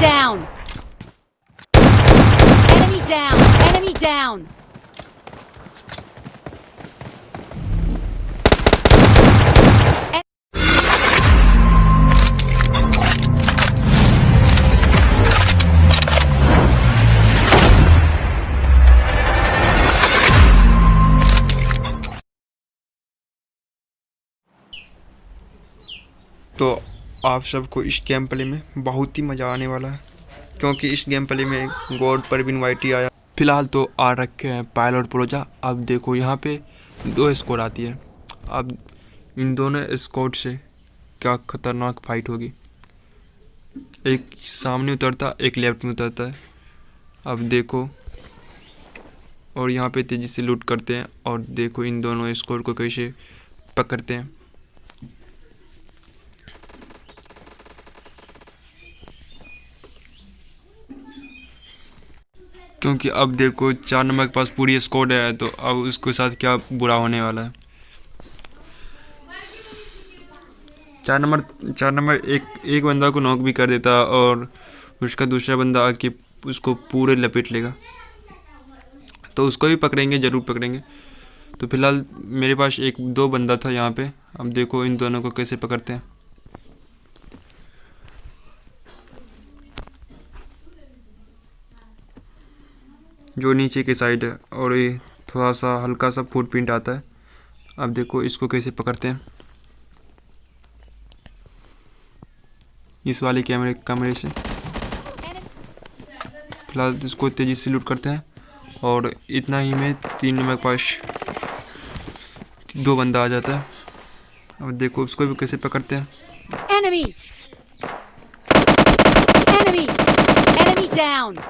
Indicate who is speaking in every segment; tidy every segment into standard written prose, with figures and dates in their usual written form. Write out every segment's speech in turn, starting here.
Speaker 1: down! Enemy down! Enemy down!
Speaker 2: तो आप सबको इस गेम प्ले में बहुत ही मज़ा आने वाला है, क्योंकि इस गेम प्ले में गॉड परवीन वाइटी आया। फिलहाल तो आ रखे हैं पायल और प्रोजा। अब देखो यहाँ पे 2 स्क्वाड आती है। अब इन दोनों स्क्वाड से क्या खतरनाक फाइट होगी। एक सामने उतरता, एक लेफ्ट में उतरता है। अब देखो, और यहाँ पे तेज़ी से लूट करते हैं। और देखो इन दोनों स्क्वाड को कैसे पकड़ते हैं। क्योंकि अब देखो 4 नंबर के पास पूरी स्क्वाड है, तो अब उसके साथ क्या बुरा होने वाला है। 4 नंबर एक बंदा को नॉक भी कर देता और उसका दूसरा बंदा आके उसको पूरे लपेट लेगा, तो उसको भी पकड़ेंगे, ज़रूर पकड़ेंगे। तो फिलहाल मेरे पास 1-2 बंदा था यहाँ पे। अब देखो इन दोनों को कैसे पकड़ते हैं। जो नीचे की साइड है, और ये थोड़ा सा हल्का सा फुटप्रिंट आता है। अब देखो इसको कैसे पकड़ते हैं, इस वाले कैमरे से। फिलहाल इसको तेज़ी से लूट करते हैं, और इतना ही में 3 नंबर के पास 2 बंदा आ जाता है। अब देखो उसको भी कैसे पकड़ते हैं।
Speaker 1: Enemy! Enemy! Enemy down!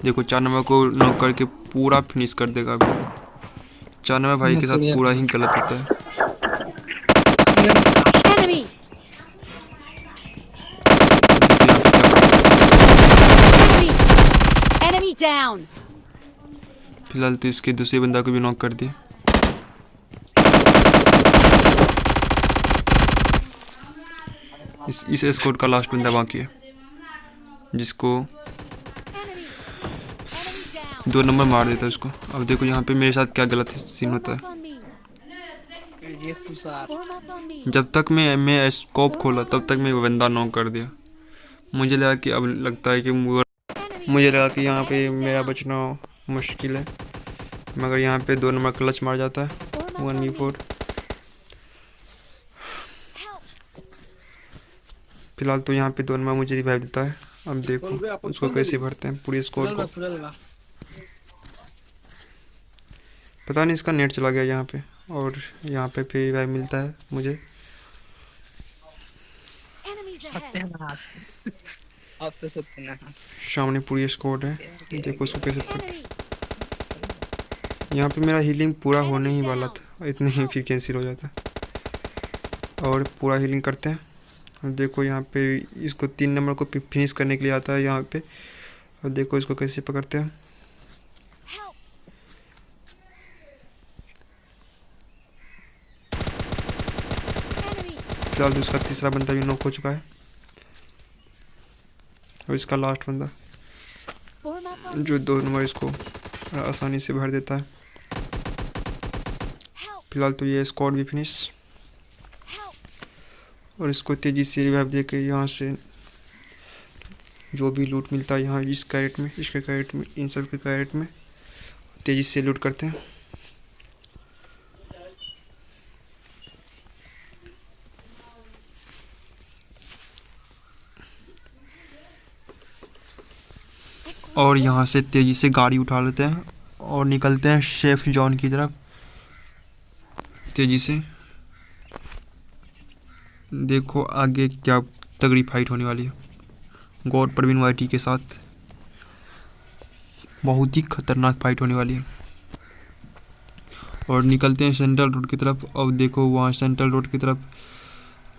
Speaker 2: देखो 4 नंबर को नॉक करके पूरा फिनिश कर देगा। अभी 4 नंबर भाई के साथ पूरा ही गलत होता है।
Speaker 1: Enemy! Enemy! Enemy down!
Speaker 2: फिलहाल तो इसके दूसरे बंदा को भी नॉक कर दिया। इस स्क्वाड का लास्ट बंदा बाकी है, जिसको 2 नंबर मार देता है उसको। अब देखो यहाँ पे मेरे साथ क्या गलत सीन होता है। जब तक मैं स्कोप खोला तब तक मैं बंदा नॉक कर दिया। मुझे लगा कि अब लगता है कि मुझे लगा कि यहाँ पे मेरा बचना मुश्किल है, मगर यहाँ पे 2 नंबर क्लच मार जाता है 1v4। फिलहाल तो यहाँ पे 2 नंबर मुझे रिवाइव देता है। अब देखो उसको कैसे भरते हैं पूरी स्क्वाड को। पता नहीं इसका नेट चला गया यहाँ पे, और यहाँ पे फिर रिवाइव मिलता है मुझे। सामने पूरी स्क्वाड है, देखो उसको कैसे पकड़ते। यहाँ पे मेरा हीलिंग पूरा होने ही वाला था, इतने ही फिर कैंसिल हो जाता। और पूरा हीलिंग करते हैं। देखो यहाँ पे इसको 3 नंबर को फिनिश करने के लिए आता है यहाँ पे। और देखो इसको कैसे पकड़ते हैं। फिलहाल इसका तीसरा बंदा भी नॉक हो चुका है, और इसका लास्ट बंदा जो 2 नंबर इसको आसानी से भर देता है। फिलहाल तो ये स्क्वाड भी फिनिश, और इसको तेज़ी से रिवाइव दे के यहाँ से जो भी लूट मिलता है यहाँ इस कैरेट में, इसके कैरेट में, इन सब के कैरेट में तेज़ी से लूट करते हैं। और यहाँ से तेज़ी से गाड़ी उठा लेते हैं और निकलते हैं सेफ जोन की तरफ तेज़ी से। देखो आगे क्या तगड़ी फाइट होने वाली है गॉड परवीन वाइटी के साथ। बहुत ही खतरनाक फाइट होने वाली है। और निकलते हैं सेंट्रल रोड की तरफ। अब देखो वहाँ सेंट्रल रोड की तरफ,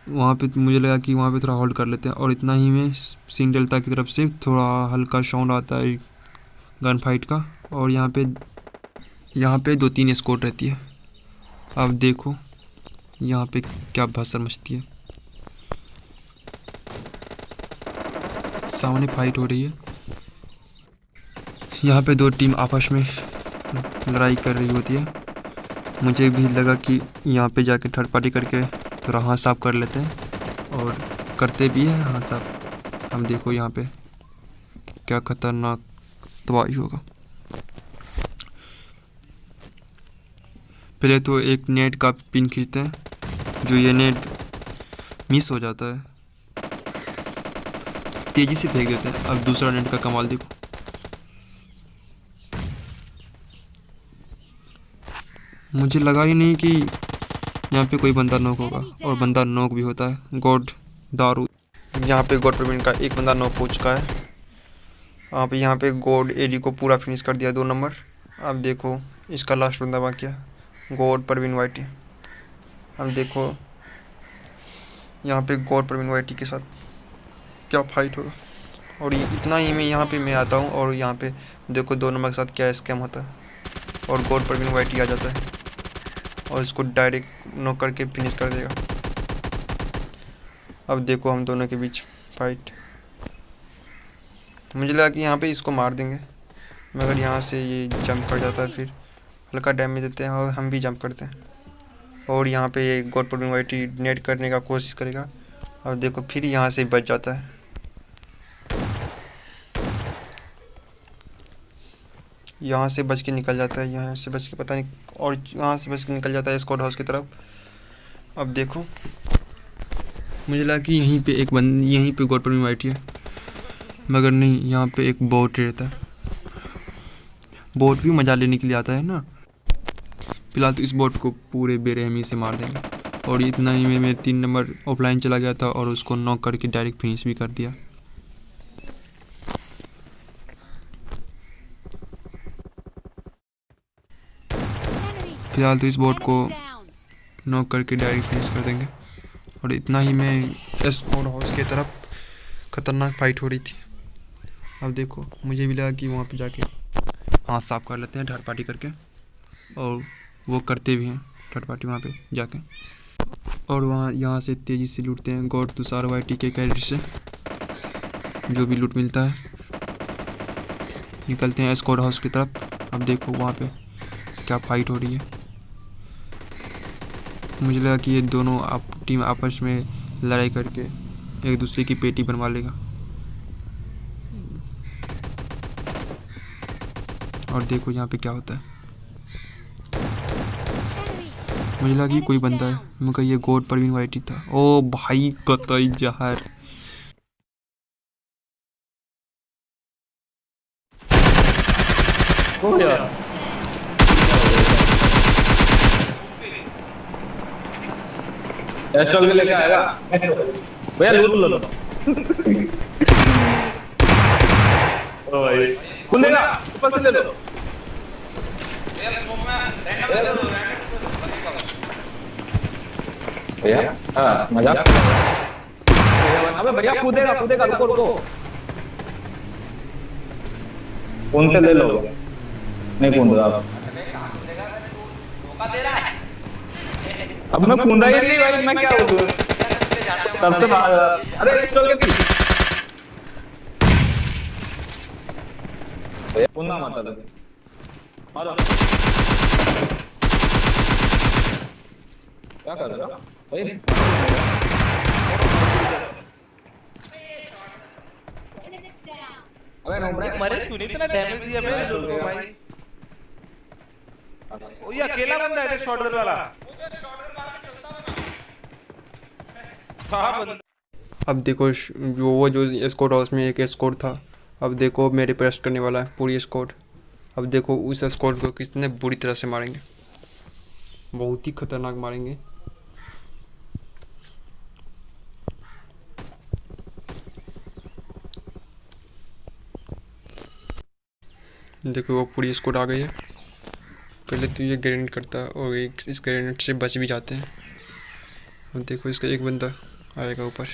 Speaker 2: वहाँ पे मुझे लगा कि वहाँ पे थोड़ा होल्ड कर लेते हैं। और इतना ही में सिंगडेल्टा की तरफ से थोड़ा हल्का साउंड आता है गन फाइट का, और यहाँ पे 2-3 स्क्वाड रहती है। अब देखो यहाँ पे क्या भसड़ मचती है। सामने फाइट हो रही है। यहाँ पे दो टीम आपस में लड़ाई कर रही होती है। मुझे भी लगा कि यहाँ पे जाके थर्ड पार्टी करके थोड़ा हाथ साफ कर लेते हैं, और करते भी हैं हाथ साफ। हम देखो यहाँ पे क्या खतरनाक तबाही होगा। पहले तो एक नेट का पिन खींचते हैं, जो ये नेट मिस हो जाता है, तेजी से फेंक देते हैं। अब दूसरा नेट का कमाल देखो। मुझे लगा ही नहीं कि यहाँ पे कोई बंदा नॉक होगा, और बंदा नॉक भी होता है। गॉड दारू। यहाँ पे गॉड प्रवीण का एक बंदा नॉक हो चुका है। आप यहाँ पे गॉड एडी को पूरा फिनिश कर दिया 2 नंबर। अब देखो इसका लास्ट बंदा बाकी है, गॉड प्रवीण वाइटी। अब देखो यहाँ पे गॉड प्रवीण वाइटी के साथ क्या फाइट होगा। और ये इतना ही मैं यहाँ पे मैं आता हूँ, और यहाँ पे देखो 2 नंबर के साथ क्या स्कैम होता है, और गॉड प्रवीण वाइटी आ जाता है और इसको डायरेक्ट नॉक करके फिनिश कर देगा। अब देखो हम दोनों के बीच फाइट। मुझे लगा कि यहाँ पे इसको मार देंगे, मगर यहाँ से ये जंप कर जाता है, फिर हल्का डैमेज देते हैं और हम भी जंप करते हैं। और यहाँ पे ये गॉड प्रवीण वाइटी नेट करने का कोशिश करेगा। अब देखो फिर यहाँ से बच जाता है। यहाँ से बच के निकल जाता है, यहाँ से बच के पता नहीं, और यहाँ से बच के निकल जाता है स्क्वाड हाउस की तरफ। अब देखो मुझे लगा कि यहीं पे गॉड प्रवीण वाइटी है, मगर नहीं, यहाँ पे एक बोट रहता है। बोट भी मजा लेने के लिए आता है ना। फिलहाल तो इस बोट को पूरे बेरहमी से मार देंगे। और इतना ही में मैं 3 नंबर ऑफलाइन चला गया था और उसको नॉक करके डायरेक्ट फिनिश भी कर दिया। फिलहाल तो इस बोट को नॉक करके डायरेक्ट फिनिश कर देंगे। और इतना ही में स्क्वाड हाउस की तरफ खतरनाक फाइट हो रही थी। अब देखो मुझे भी लगा कि वहाँ पे जाके हाथ साफ कर लेते हैं थर्ड पार्टी करके, और वो करते भी हैं थर्ड पार्टी वहाँ पे जाके। और वहाँ यहाँ से तेज़ी से लूटते हैं गॉड तुषार वाइटी के कैरेट से जो भी लूट मिलता है। निकलते हैं स्क्वाड हाउस की तरफ। अब देखो वहाँ पे क्या फाइट हो रही है। मुझे लगा कि ये दोनों टीम आपस में लड़ाई करके एक दूसरे की पेटी बनवा लेगा। और देखो यहाँ पे क्या होता है। मुझे लगा कि कोई बंदा है, मगर ये गॉड प्रवीण वाइटी था। ओ भाई कतई जहर।
Speaker 3: स्टॉल के लेके आएगा भैया, लूट लो। ओ भाई खुलेगा, ऊपर से ले लो। भैया हाँ मजाक। अबे भैया कूदेगा कूदेगा, रुको रुको। कौन से ले लो, नहीं कूद रहा। अब मैं कूदा ही नहीं भाई, मैं क्या बोलूं तब से। अरे स्टॉल के पीछे भैया कूदना मत लगे। क्या कर रहा भाई? अबे नोबड़े
Speaker 4: मरे क्यों नहीं, इतना डैमेज दिया मैंने लोगों को भाई। ओ ये अकेला बंदा है शॉटगन वाला। हां बंदा।
Speaker 2: अब देखो जो स्क्वाड हाउस में एक स्क्वाड था, अब देखो मेरे पे रेस्ट करने वाला है पूरी स्क्वाड। अब देखो उस स्क्वाड को कितने बुरी तरह से मारेंगे, बहुत ही खतरनाक मारेंगे। देखो वो पूरी स्क्वाड आ गई है। पहले तो ये ग्रेनेड करता है और इस ग्रेनेड से बच भी जाते हैं। अब देखो इसका एक बंदा आएगा ऊपर।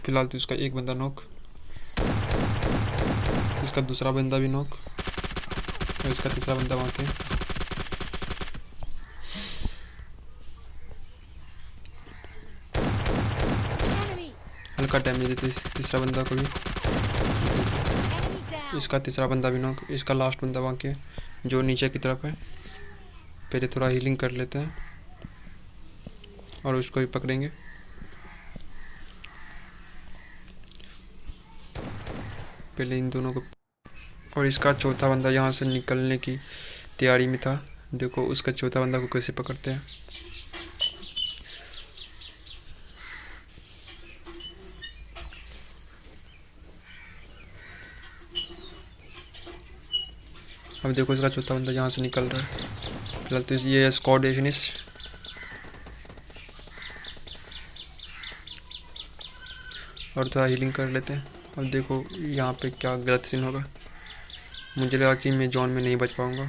Speaker 2: फिलहाल तो इसका एक बंदा नॉक, इसका दूसरा बंदा भी नॉक और इसका तीसरा बंदा वहाँ पे।
Speaker 1: Enemy.
Speaker 2: हल्का डैमेज देते तीसरा बंदा को भी।
Speaker 1: Enemy down.
Speaker 2: इसका तीसरा बंदा भी नॉक, इसका लास्ट बंदा वहाँ के जो नीचे की तरफ है। पहले थोड़ा हीलिंग कर लेते हैं और उसको भी पकड़ेंगे। पहले इन दोनों को, और इसका चौथा बंदा यहाँ से निकलने की तैयारी में था। देखो उसका चौथा बंदा को कैसे पकड़ते हैं। अब देखो इसका चौथा बंदा यहाँ से निकल रहा है। फिलहाल तो ये स्क्वाड है फिनिश। और थोड़ा हीलिंग कर लेते हैं। अब देखो यहाँ पे क्या गलत सीन होगा। मुझे लगा कि मैं जोन में नहीं बच पाऊँगा,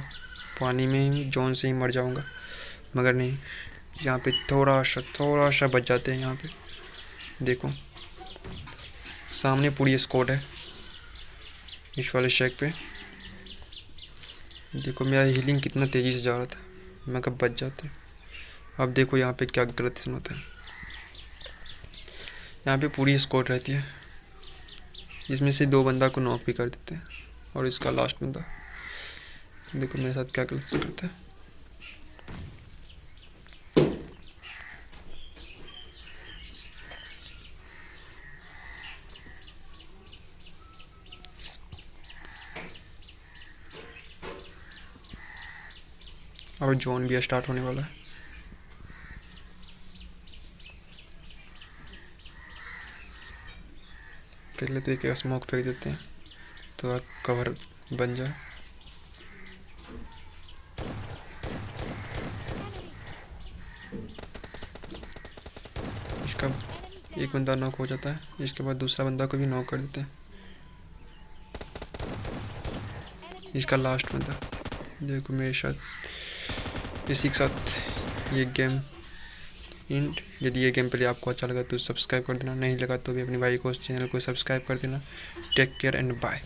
Speaker 2: पानी में ही जोन से ही मर जाऊँगा, मगर नहीं, यहाँ पे थोड़ा सा बच जाते हैं। यहाँ पे देखो सामने पूरी स्क्वाड है इस वाले शेक पे। देखो मेरा हीलिंग कितना तेज़ी से जा रहा था, मैं कब बच जाते। अब देखो यहाँ पे क्या गलत सीन होता है। यहाँ पे पूरी स्क्वाड रहती है, इसमें से 2 बंदा को नॉक भी कर देते हैं और इसका लास्ट बंदा देखो मेरे साथ क्या गलत सीन करता है। और जोन भी स्टार्ट होने वाला है। पहले तो एक स्मोक फेंक देते हैं तो कवर बन जाए। इसका एक बंदा नॉक हो जाता है, इसके बाद दूसरा बंदा को भी नॉक कर देते हैं। इसका लास्ट बंदा देखो मेरे साथ। इसी के साथ ये गेम एंड। यदि ये गेम प्ले आपको अच्छा लगा तो सब्सक्राइब कर देना, नहीं लगा तो भी अपने भाई को उस चैनल को सब्सक्राइब कर देना। Take care and bye.